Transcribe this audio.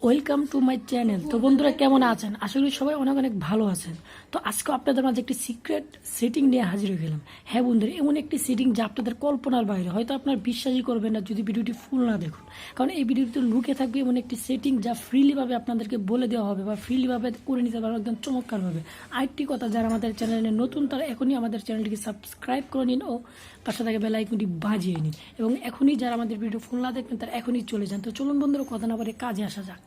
Welcome to my channel. তো বন্ধুরা কেমন আছেন? আশা করি সবাই অনেক অনেক ভালো আছেন। তো আজকে আপনাদের মাঝে একটি সিক্রেট সেটিং নিয়ে হাজির হয়ে গেলাম। হ্যাঁ বন্ধুরা, এমন একটি সেটিং যা আপনাদের কল্পনার বাইরে, হয়তো আপনার বিশ্বাসই করবেন না যদি ভিডিওটি ফুল না দেখুন। কারণ এই ভিডিওটিতে লুকে থাকবে এমন একটি সেটিং যা ফ্রিলিভাবে আপনাদেরকে বলে দেওয়া হবে বা ফ্রিলিভাবে করে নিতে পারবেন একদম চমৎকারভাবে। আরেকটি কথা, যারা আমাদের চ্যানেলে নতুন তারা এখনই আমাদের চ্যানেলটিকে সাবস্ক্রাইব করে নিন ও পাশে থাকে বেল আইকনটি বাজিয়ে নিন। এবং এখনই যারা আমাদের ভিডিও ফুল না দেখবেন তারা এখনই চলে যান। তো চলুন বন্ধুরা, কথা না বলে কাজে আসা যাক।